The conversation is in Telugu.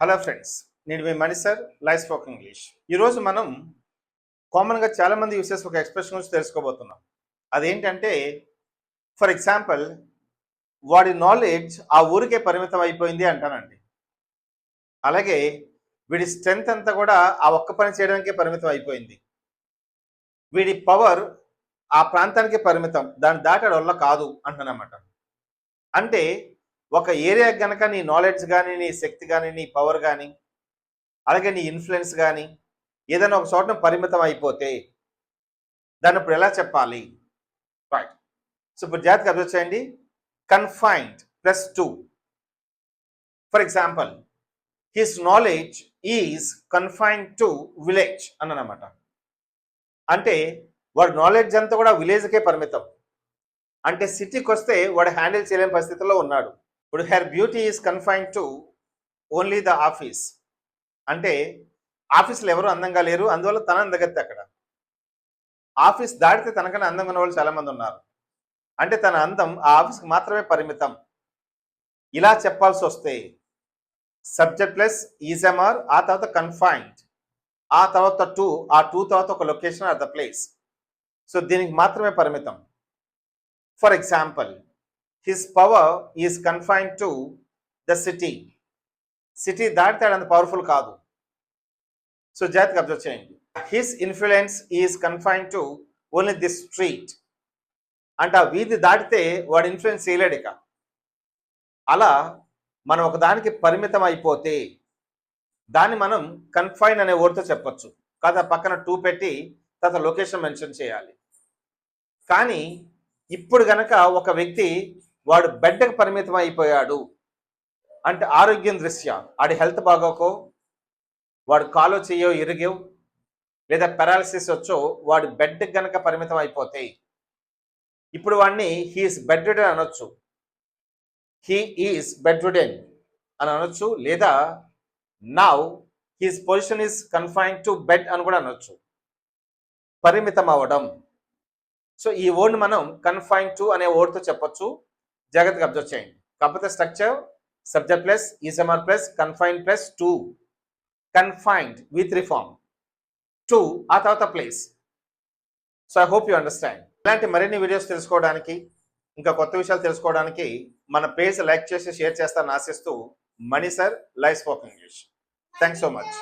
హలో ఫ్రెండ్స్, నేను మీ మణి సార్, లైఫ్ స్పోకెన్ ఇంగ్లీష్. ఈరోజు మనం కామన్గా చాలామంది యూస్ చేసే ఒక ఎక్స్ప్రెషన్ గురించి తెలుసుకోబోతున్నాం. అదేంటంటే, ఫర్ ఎగ్జాంపుల్, వాడి నాలెడ్జ్ ఆ ఊరికే పరిమితం అయిపోయింది అంటానండి. అలాగే వీడి స్ట్రెంగ్త్ అంతా కూడా ఆ ఒక్క పని చేయడానికే పరిమితం అయిపోయింది. వీడి పవర్ ఆ ప్రాంతానికే పరిమితం, దాన్ని దాటాడు వల్ల కాదు అంటానమాట. అంటే ఒక ఏరియా కనుక నీ నాలెడ్జ్ కానీ, నీ శక్తి కానీ, నీ పవర్ కానీ, అలాగే నీ ఇన్ఫ్లుయెన్స్ కానీ ఏదైనా ఒక చోటన పరిమితం అయిపోతే దాన్ని ఇప్పుడు ఎలా చెప్పాలి? రైట్. సో ఇప్పుడు జాగ్రత్తగా అబ్జర్వ్ చేయండి. Confined +2. For example, his knowledge is confined to village అన్నమాట. అంటే వాడి నాలెడ్జ్ అంతా కూడా విలేజ్కే పరిమితం. అంటే సిటీకి వస్తే వాడు హ్యాండిల్ చేయలేని పరిస్థితుల్లో ఉన్నాడు. ఇప్పుడు her beauty is confined to only the office. అంటే ఆఫీస్లో ఎవరు అందంగా లేరు, అందువల్ల తన అందగత్తే అక్కడ. ఆఫీస్ దాటితే తనకన్నా అందంగా ఉన్న వాళ్ళు చాలామంది ఉన్నారు. అంటే తన అందం ఆ ఆఫీస్కి మాత్రమే పరిమితం. ఇలా చెప్పాల్సి వస్తే సబ్జెక్ట్ ప్లస్ ఈజెమర్, ఆ తర్వాత కన్ఫైన్డ్, ఆ తర్వాత టు, ఆ టూ తర్వాత ఒక location or the place. So దీనికి మాత్రమే పరిమితం. For example, his power is confined to the city. City దాటితే అంత పవర్ఫుల్ కాదు. సో జాగ్రత్తగా అబ్జర్వ్ చేయండి. His influence is confined to only this street. అంటే ఆ వీధి దాటితే వాడు ఇన్ఫ్లుయెన్స్ చేయలేడు ఇక. అలా మనం ఒకదానికి పరిమితం అయిపోతే దాన్ని మనం కన్ఫైన్ అనే వర్డ్తో చెప్పొచ్చు. కాదు పక్కన 2 పెట్టి తర్వాత లొకేషన్ మెన్షన్ చేయాలి. కానీ ఇప్పుడు గనక ఒక వ్యక్తి వాడు బెడ్కి పరిమితం అయిపోయాడు అంటే ఆరోగ్యం దృష్ట్యా వాడి హెల్త్ బాగోకో, వాడు కాలో చెయ్యో ఇరిగో, లేదా పెరాలసిస్ వచ్చో వాడు బెడ్కి గనక పరిమితం అయిపోతే ఇప్పుడు వాడిని హీఈస్ బెడ్ రిడెన్ అనొచ్చు. హీ ఈజ్ బెడ్ రిడెన్ అని అనొచ్చు. లేదా now he's position is confined to bed అని కూడా అనొచ్చు. పరిమితం అవ్వడం. సో ఈ వర్డ్ మనం కన్ఫైన్ టు అనే వర్డ్తో చెప్పొచ్చు. జాగ్రత్తగా అబ్జర్వ్ చేయండి. కాకపోతే structure subject plus is am are plus confine plus to. Confined V3 form, to ఆ తర్వాత place. So I hope you understand. ఇలాంటి మరిన్ని వీడియోస్ తెలుసుకోవడానికి, ఇంకా కొత్త విషయాలు తెలుసుకోవడానికి మన పేజ్ లైక్ చేసి షేర్ చేస్తారని ఆశిస్తూ, Mani sir, life spoken English. Thanks so much.